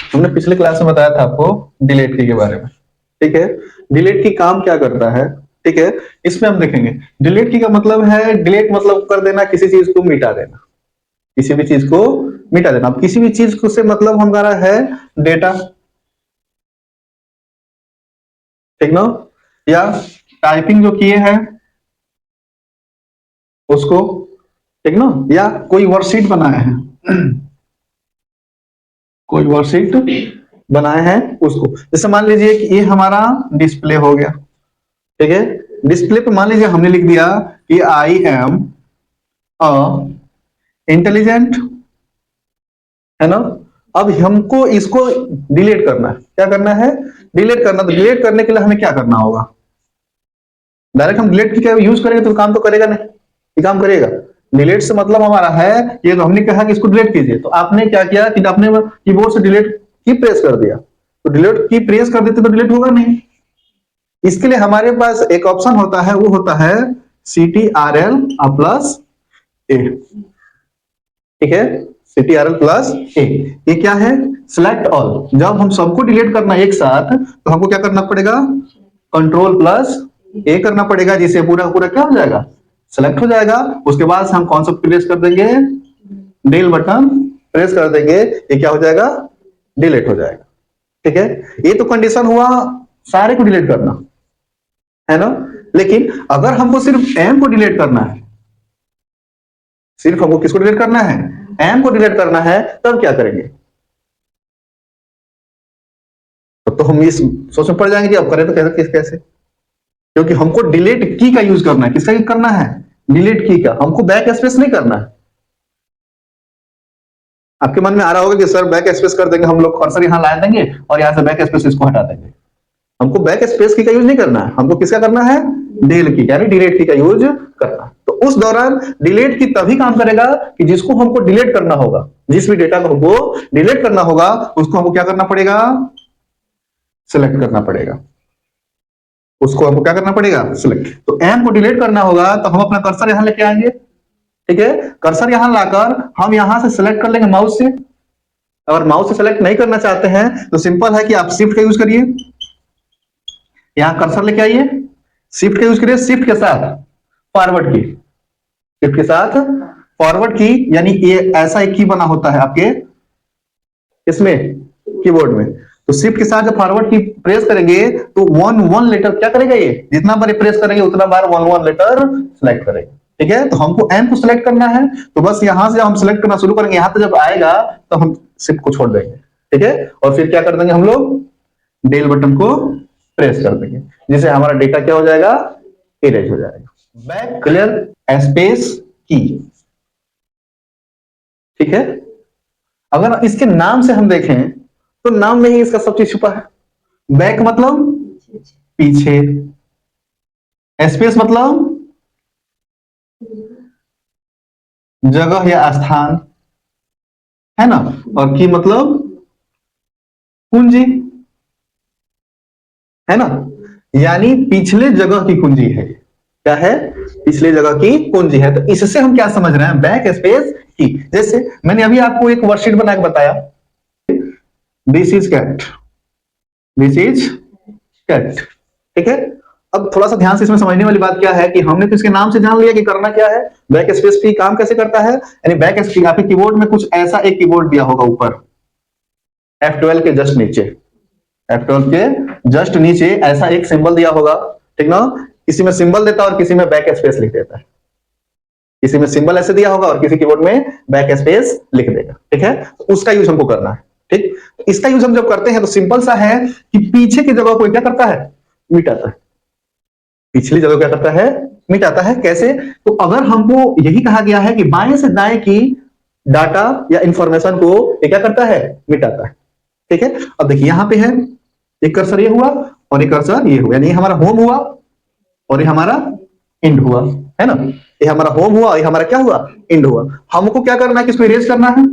हमने पिछले क्लास में बताया था आपको डिलीट की के बारे में। ठीक है, डिलीट की काम क्या करता है। ठीक है, इसमें हम देखेंगे डिलीट की का मतलब है, डिलीट मतलब कर देना, किसी चीज को मिटा देना, किसी भी चीज को मिटा देना। अब किसी भी चीज को से मतलब हमारा है डेटा, ठीक ना, या टाइपिंग जो किए हैं उसको, ठीक ना, या कोई वर्कशीट बनाए हैं कोई वर्कशीट बनाए हैं उसको। जैसे मान लीजिए कि ये हमारा डिस्प्ले हो गया। ठीक है, डिस्प्ले पे मान लीजिए हमने लिख दिया कि आई एम अ इंटेलिजेंट, है ना। अब हमको इसको डिलीट करना है। क्या करना है? डिलीट करना। तो डिलीट करने के लिए हमें क्या करना होगा? डायरेक्ट हम डिलीट की यूज करेंगे तो काम तो करेगा नहीं, ये काम करेगा। डिलीट से मतलब हमारा है, ये तो हमने कहा कि इसको डिलीट कीजिए, तो आपने क्या किया कि आपने कीबोर्ड से डिलीट की प्रेस कर दिया, तो डिलीट की प्रेस कर देते तो डिलीट होगा नहीं। इसके लिए हमारे पास एक ऑप्शन होता है, वो होता है CTRL प्लस ए। ठीक है, CTRL प्लस ए। ये क्या है? Select all. जब हम सबको डिलीट करना एक साथ तो हमको क्या करना पड़ेगा? कंट्रोल प्लस ए करना पड़ेगा, जिससे पूरा पूरा क्या हो जाएगा? सेलेक्ट हो जाएगा। उसके बाद हम कौन सा प्रेस कर देंगे? डिल बटन प्रेस कर देंगे, ये क्या हो जाएगा? डिलीट हो जाएगा। ठीक है, ये तो कंडीशन हुआ सारे को डिलीट करना, है ना। लेकिन अगर हमको सिर्फ एम को डिलीट करना है, सिर्फ हमको किसको डिलीट करना है? एम को डिलीट करना है, तब क्या करेंगे? तब तो हम इस सोच में पड़ जाएंगे कि अब करें तो कैसे कैसे, क्योंकि हमको डिलीट की का यूज करना है। किसका यूज करना है? डिलीट की का। हमको बैक स्पेस नहीं करना है। आपके मन में आ रहा होगा कि सर बैक स्पेस कर देंगे हम लोग, कर्सर यहां ला देंगे और यहां से बैक स्पेस इसको हटा देंगे। हमको बैक स्पेस की का यूज नहीं करना है, हमको किसका करना है? डिल की, यानी डिलीट की का यूज करना है। तो उस दौरान डिलीट की तभी काम करेगा कि जिसको हमको डिलीट करना होगा, जिस भी डेटा को हमको डिलीट करना होगा उसको हमको क्या करना पड़ेगा? सिलेक्ट करना पड़ेगा। उसको हमको क्या करना पड़ेगा? सिलेक्ट। तो एम को डिलीट करना होगा तो हम अपना कर्सर यहां लेके आएंगे। ठीक है, कर्सर यहां लाकर हम यहां से सिलेक्ट कर लेंगे माउस से। अगर माउस से सिलेक्ट नहीं करना चाहते हैं तो सिंपल है कि आप शिफ्ट का यूज करिए, यहां कर्सर लेके आइए, शिफ्ट का यूज करिए, शिफ्ट के साथ फॉरवर्ड की, शिफ्ट के साथ फॉरवर्ड की, यानी ये ऐसा एक की बना होता है आपके इसमें कीबोर्ड में। तो शिफ्ट के साथ जब फॉरवर्ड की प्रेस करेंगे तो वन वन लेटर क्या करेगा? ये जितना बार प्रेस करेंगे उतना बार वन वन लेटर सिलेक्ट करेगा। ठीक है, तो हमको एम को सिलेक्ट करना है, तो बस यहां से हम सिलेक्ट करना शुरू करेंगे, यहां पे जब आएगा तो हम शिफ्ट को छोड़ देंगे। ठीक है, और फिर क्या कर देंगे हम लोग? डेल बटन को प्रेस कर देंगे, जिससे हमारा डेटा क्या हो जाएगा? इरेज हो जाएगा। बैक क्लियर स्पेस की। ठीक है, अगर इसके नाम से हम देखें तो नाम में ही इसका सब चीज छुपा है। बैक मतलब पीछे, स्पेस मतलब जगह या स्थान, है ना, और की मतलब कुंजी, है ना, यानी पिछले जगह की कुंजी है। क्या है? पिछले जगह की कुंजी है। तो इससे हम क्या समझ रहे हैं? बैक स्पेस की। जैसे मैंने अभी आपको एक वर्कशीट बना के बताया, this is cat, this is cat. ठीक है, अब थोड़ा सा ध्यान से इसमें समझने वाली बात क्या है कि हमने तो इसके नाम से जान लिया कि करना क्या है, बैक स्पेस की काम कैसे करता है। यानी बैक स्पेस आपके कीबोर्ड में कुछ ऐसा एक कीबोर्ड दिया होगा ऊपर, F12 के जस्ट नीचे, F12 के जस्ट नीचे ऐसा एक सिंबल दिया होगा। ठीक ना, किसी में सिंबल देता है और किसी में बैक स्पेस लिख देता है, किसी में सिंबल ऐसे दिया होगा और किसी कीबोर्ड में बैक स्पेस लिख देगा। ठीक है, तो उसका यूज हमको करना है। ठीक, इसका यूज हम जब करते हैं तो सिंपल सा है कि पीछे की जगह को क्या करता है? मिटाता है। पिछली जगह क्या करता है? मिटाता है। कैसे? तो अगर हमको यही कहा गया है कि बाएं से दाएं की डाटा या इंफॉर्मेशन को ये क्या करता है? मिटाता है। ठीक है, अब देखिए यहां पे है एक कर्सर ये हुआ और एक कर्सर ये हुआ, यानी हमारा होम हुआ और ये हमारा एंड हुआ, है ना। ये हमारा होम हुआ, ये हमारा क्या हुआ? एंड हुआ। हमको क्या करना है कि इसको इरेज करना है।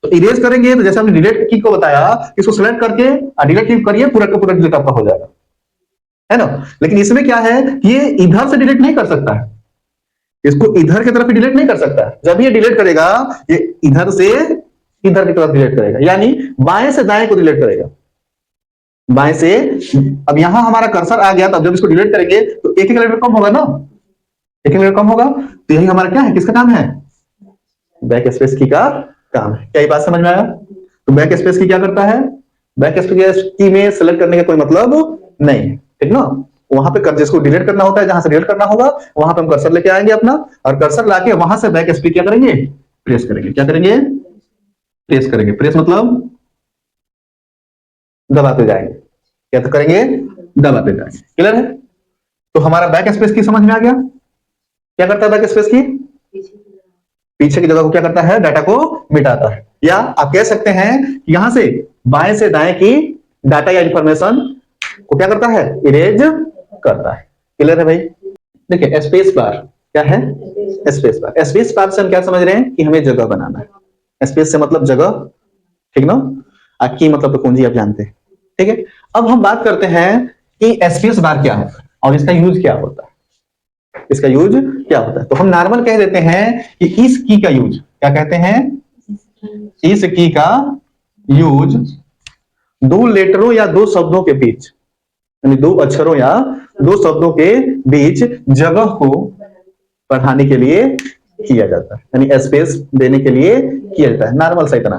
तो इरेज करेंगे तो जैसे हमने डिलीट की को बताया, इसको सिलेक्ट करके डिलीट करिए, पूरा का पूरा डिलीट आपका हो जाएगा, है ना। लेकिन इसमें क्या है कि ये इधर से डिलीट नहीं कर सकता है, इसको इधर की तरफ डिलीट नहीं कर सकता है। जब ये डिलीट करेगा ये इधर से इधर की तरफ डिलीट करेगा, यानी बाएं से दाएं को डिलीट करेगा, बाएं से। अब यहां हमारा कर्सर आ गया, तब जब इसको डिलीट करेंगे तो एक एक लेटर कम होगा ना, एक एक लेटर कम होगा, तो यही हमारा क्या है, किसका काम है, बैक स्पेस की का काम है। क्या ये बात समझ में आया? तो बैक स्पेस की क्या करता है, बैक स्पेस की में सेलेक्ट करने का कोई मतलब नहीं है, ठीक ना। वहां पे जिसको डिलीट करना होता है, जहां से डिलीट करना होगा वहां पे हम कर्सर लेके आएंगे अपना, और कर्सर लाके वहां से बैक स्पेस क्या करेंगे, प्रेस करेंगे। क्या करेंगे, प्रेस करेंगे। प्रेस मतलब दबाते जाएंगे, क्या तो करेंगे, दबाते जाएंगे। क्लियर है? तो हमारा बैक स्पेस की समझ में आ गया, क्या करता है बैक स्पेस की, पीछे की जगह को क्या करता है, डाटा को मिटाता है। या आप कह सकते हैं यहां से बाएं से दाएं की डाटा या इंफॉर्मेशन को क्या करता है, इरेज करता है। क्लियर है भाई? देखिए स्पेस बार क्या है, स्पेस बार। स्पेस बार से हम क्या समझ रहे हैं कि हमें जगह बनाना है। स्पेस से मतलब जगह, ठीक ना। की मतलब तो कुंजी आप जानते हैं, ठीक है। अब हम बात करते हैं कि स्पेस बार क्या है और इसका यूज क्या होता है, इसका यूज क्या होता है। तो हम नॉर्मल कह देते हैं कि इस की का यूज, क्या कहते हैं, इस की का यूज दो लेटरों या दो शब्दों के बीच, यानी दो अक्षरों या दो शब्दों के बीच जगह को बढ़ाने के लिए किया जाता है, यानी स्पेस देने के लिए किया जाता है। नॉर्मल सा इतना,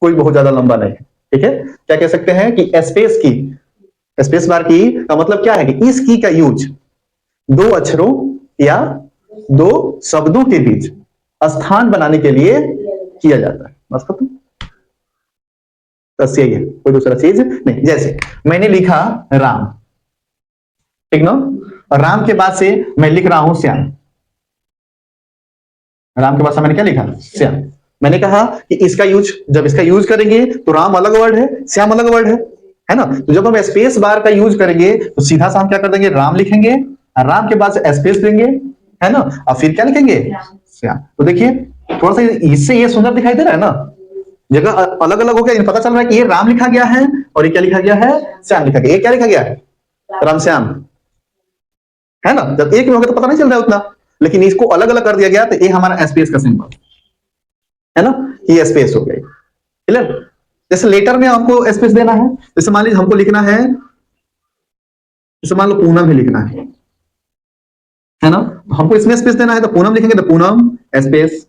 कोई बहुत ज्यादा लंबा नहीं है, ठीक है। क्या कह सकते हैं कि स्पेस की, स्पेस बार की का मतलब क्या है कि इस की का यूज दो अक्षरों या दो शब्दों के बीच स्थान बनाने के लिए किया जाता है। बस खत्म, बस यही है, कोई दूसरा चीज नहीं। जैसे मैंने लिखा राम, ठीक ना, और राम के बाद से मैं लिख रहा हूं श्याम। राम के बाद से मैंने क्या लिखा, श्याम। मैंने कहा कि इसका यूज, जब इसका यूज करेंगे तो राम अलग वर्ड है, श्याम अलग वर्ड है ना। तो जब हम स्पेस बार का यूज करेंगे तो सीधा सा हम क्या कर देंगे, राम लिखेंगे, राम के बाद से स्पेस देंगे, है ना, और फिर क्या लिखेंगे, श्याम। तो देखिए थोड़ा सा इससे ये सुंदर दिखाई दे रहा है ना, जगह अलग अलग हो गया, पता चल रहा है कि ये राम लिखा गया है और ये क्या लिखा गया है, श्याम लिखा गया। ये क्या लिखा गया है, राम श्याम, है ना। जब एक में हो गया तो पता नहीं चल रहा है उतना, लेकिन इसको अलग अलग कर दिया गया तो ये हमारा स्पेस का सिंबल है ना, ये स्पेस हो गई। क्लियर? जैसे लेटर में हमको स्पेस देना है, जैसे मान लीजिए हमको लिखना है, जैसे मान लो पूनम ही लिखना है ना, हमको इसमें स्पेस देना है तो पूनम लिखेंगे तो Poonam space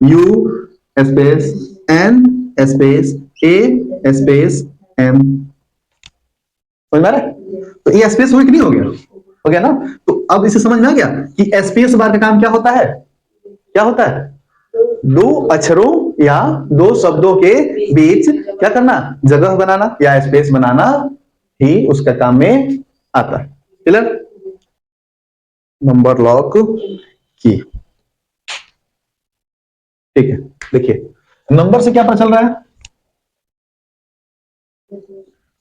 U space N space A space M. समझ में आ रहा है? तो ये स्पेस हुई कि नहीं, हो गया ना। तो अब इसे समझ में आ गया कि स्पेस बार का काम क्या होता है, क्या होता है, दो अक्षरों या दो शब्दों के बीच क्या करना, जगह बनाना या स्पेस बनाना ही उसका काम में आता है। क्लियर? नंबर लॉक की, ठीक है। देखिए नंबर से क्या पता चल रहा है,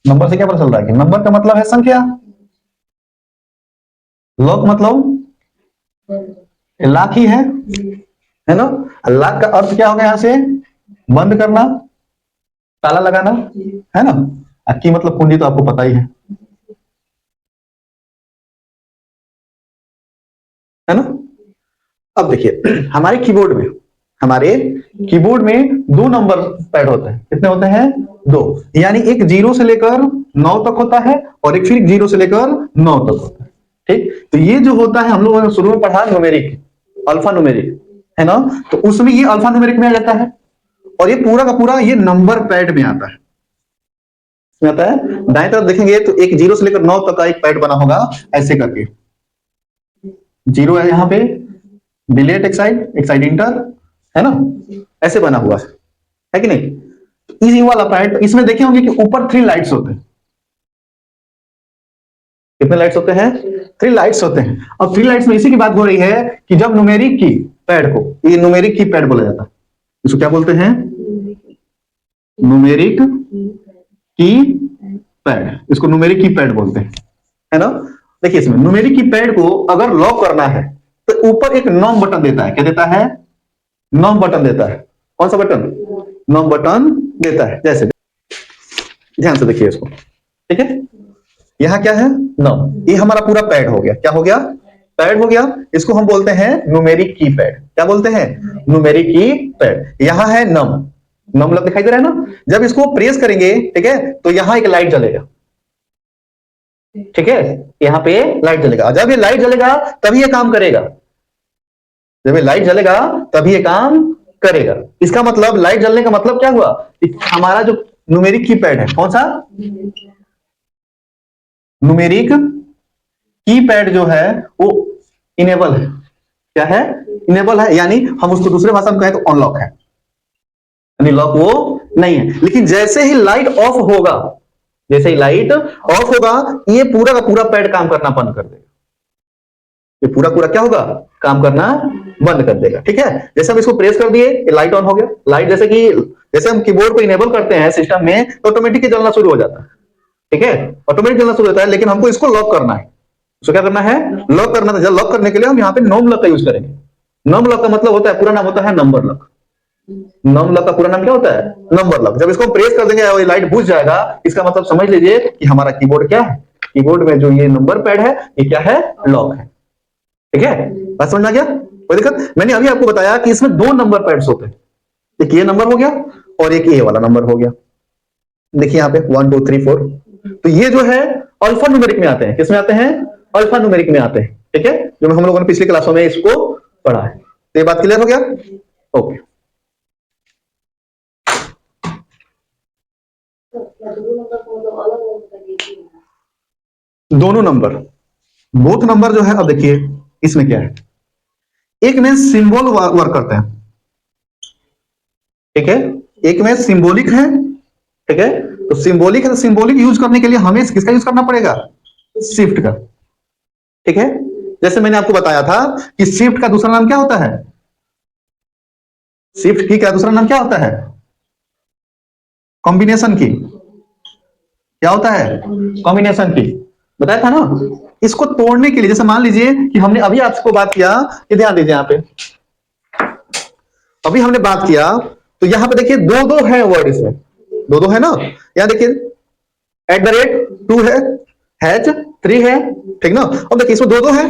नंबर से क्या पता चल रहा है कि नंबर का मतलब है संख्या, लॉक मतलब लाख ही है ना। लाख का अर्थ क्या होगा, यहां से बंद करना, ताला लगाना, है ना। की मतलब कुंजी, तो आपको पता ही है ना। अब देखिए हमारे कीबोर्ड में दो नंबर पैड होते हैं। कितने होते हैं, दो, यानी एक 0 से लेकर 9 तक होता है और एक फिर 0 से लेकर 9 तक होता है, ठीक। तो ये जो होता है, हम लोगों ने शुरू में पढ़ा न्यूमेरिक, अल्फा न्यूमेरिक, है ना। तो उसमें ये अल्फा न्यूमेरिक में आ जाता है और ये पूरा का पूरा ये नंबर पैड में आता है, आता है। दाएं तरफ देखेंगे तो एक 0 से लेकर 9 तक का एक पैड बना होगा, ऐसे करके 0 है यहाँ पे, डिलीट एक साइड इंटर, है ना, ऐसे बना हुआ है कि नहीं। इसी वाला पैड, इसमें देखे होंगे कि ऊपर 3 लाइट्स होते हैं। कितने लाइट्स होते हैं, 3 लाइट्स होते हैं। और 3 लाइट्स में इसी की बात हो रही है कि जब न्यूमेरिक की पैड को, ये न्यूमेरिक की पैड बोला जाता है, इसको क्या बोलते हैं, न्यूमेरिक की पैड, इसको न्यूमेरिक की पैड बोलते हैं, है ना। देखिए इसमें न्यूमेरिक की पैड को अगर लॉक करना है तो ऊपर एक नॉम बटन देता है। क्या देता है, नॉम बटन देता है। कौन सा बटन, नॉम बटन देता है। जैसे ध्यान से देखिए इसको, ठीक है। यहां क्या है, नॉम, ये हमारा पूरा पैड हो गया। क्या हो गया, पैड हो गया। इसको हम बोलते हैं न्यूमेरिक की पैड। क्या बोलते हैं, न्यूमेरिक की पैड। यहां है नम, नम लॉक दिखाई दे रहा है ना। जब इसको प्रेस करेंगे, ठीक है, तो यहां एक लाइट जलेगा, ठीक है, यहां पे लाइट जलेगा। जब ये लाइट जलेगा तभी ये काम करेगा, जब ये लाइट जलेगा तभी ये काम करेगा। इसका मतलब लाइट जलने का मतलब क्या हुआ, हमारा जो न्यूमेरिक कीपैड है, कौन सा न्यूमेरिक कीपैड जो है वो इनेबल है। क्या है, इनेबल है, यानी हम उसको दूसरे भाषा में कहें तो अनलॉक है, यानी लॉक वो नहीं है। लेकिन जैसे ही लाइट ऑफ होगा, जैसे ही लाइट ऑफ होगा, ये पूरा का पूरा पैड काम करना बंद कर देगा, ये पूरा पूरा क्या होगा, काम करना बंद कर देगा। ठीक है, जैसे हम इसको प्रेस कर दिए, लाइट ऑन हो गया। लाइट जैसे हम कीबोर्ड को इनेबल करते हैं सिस्टम में, तो ऑटोमेटिक जलना शुरू हो जाता है, ठीक है, ऑटोमेटिक जलना शुरू होता है। लेकिन हमको इसको लॉक करना है, उसको क्या करना है, लॉक करना है। लॉक करने के लिए हम यहाँ पे नोम लॉक का यूज करेंगे। नोम लॉक का मतलब होता है, पूरा नाम होता है नंबर लॉक। नोम लॉक का पूरा नाम क्या होता है, नंबर लॉक। जब इसको हम प्रेस कर देंगे और ये लाइट बुझ जाएगा, इसका मतलब समझ लीजिए कि हमारा कीबोर्ड क्या है, कीबोर्ड में जो ये नंबर पैड है ये क्या है, लॉक है। ठीक है, बात समझ में आ गया, कोई दिक्कत। मैंने अभी आपको बताया कि इसमें दो नंबर पैड्स होते हैं, एक ये नंबर हो गया और एक ए वाला नंबर हो गया। देखिए यहाँ पे 1 2 3 4, तो ये जो है अल्फा न्यूमेरिक में आते हैं। किसमें आते हैं, अल्फा न्यूमेरिक में आते हैं। ठीक है, जो हम लोगों ने पिछली क्लासों में इसको पढ़ा है। तो ये बात क्लियर हो गया, ओके। दोनों नंबर, बोथ नंबर जो है, अब देखिए इसमें क्या है, एक में सिंबल वर्क करते हैं, ठीक है, एक में सिंबॉलिक है, ठीक है। तो सिंबॉलिक है, तो सिंबॉलिक यूज करने के लिए हमें किसका यूज करना पड़ेगा, शिफ्ट का। ठीक है, जैसे मैंने आपको बताया था कि शिफ्ट का दूसरा नाम क्या होता है, शिफ्ट की का दूसरा नाम क्या होता है, कॉम्बिनेशन की। क्या होता है, कॉम्बिनेशन की, बताया था ना। इसको तोड़ने के लिए, जैसे मान लीजिए कि हमने अभी आपको बात किया कि ध्यान दीजिए यहाँ पे, अभी हमने बात किया तो यहां पे देखिए दो दो है वर्ड, इसमें दो दो है ना। यहां देखिए @2 है, हैच 3 है, ठीक ना। अब देखिए इसमें दो दो है।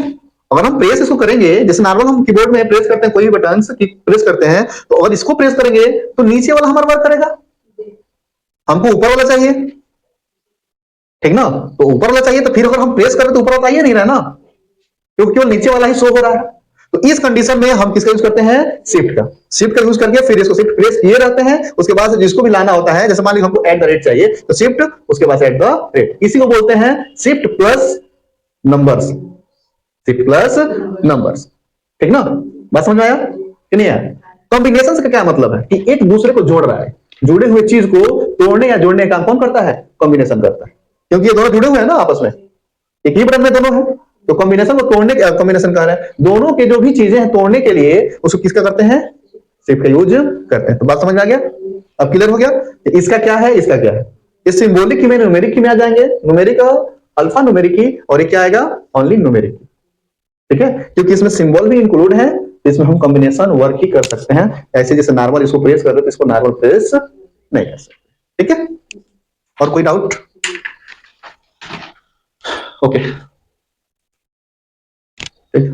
अगर हम प्रेस इसको करेंगे, जैसे नॉर्मल हम कीबोर्ड में प्रेस करते हैं, कोई भी बटन प्रेस करते हैं, तो अगर इसको प्रेस करेंगे तो नीचे वाला हमारा वर्क करेगा, हमको ऊपर वाला चाहिए, ठीक ना। तो ऊपर वाला चाहिए, तो फिर अगर हम प्रेस करें तो ऊपर वाला चाहिए नहीं रहा ना, क्योंकि केवल नीचे वाला ही शो हो रहा है। तो इस कंडीशन में हम किसका यूज करते हैं, शिफ्ट का। शिफ्ट का यूज करके फिर इसको शिफ्ट प्रेस किए रहते हैं, उसके बाद जिसको भी लाना होता है, जैसे मान लीजिए हमको @ चाहिए, तो शिफ्ट उसके बाद @, इसी को बोलते हैं shift plus numbers, shift plus numbers, ठीक ना। बात समझ में आया कि नहीं आया। कॉम्बिनेशन का क्या मतलब है कि एक दूसरे को जोड़ रहा है, जुड़े हुए चीज को तोड़ने या जोड़ने का काम कौन करता है, कॉम्बिनेशन करता है, क्योंकि ये दोनों जुड़े हुए हैं ना आपस में, एक ही बटन में दोनों है। तो कॉम्बिनेशन को तोड़ने के, कॉम्बिनेशन कह रहा है दोनों के जो भी चीजें हैं तोड़ने के लिए, उसको किसका करते हैं, शिफ्ट का यूज करते हैं। तो बात समझ में आ गया, अब क्लियर हो गया। इसका क्या है, इसका क्या है, इस सिंबॉलिक की में न्यूमेरिक की में आ जाएंगे, न्यूमेरिक अल्फा न्यूमेरिक की, और ये क्या आएगा, ओनली न्यूमेरिक की। ठीक है, क्योंकि इसमें सिंबल भी इंक्लूड है, तो इसमें हम कॉम्बिनेशन वर्क ही कर सकते हैं। ऐसे जैसे नॉर्मल इसको प्रेस कर रहे हो, तो इसको नॉर्मल प्रेस नहीं कर सकते। ठीक है, और कोई डाउट, ओके, ठीक।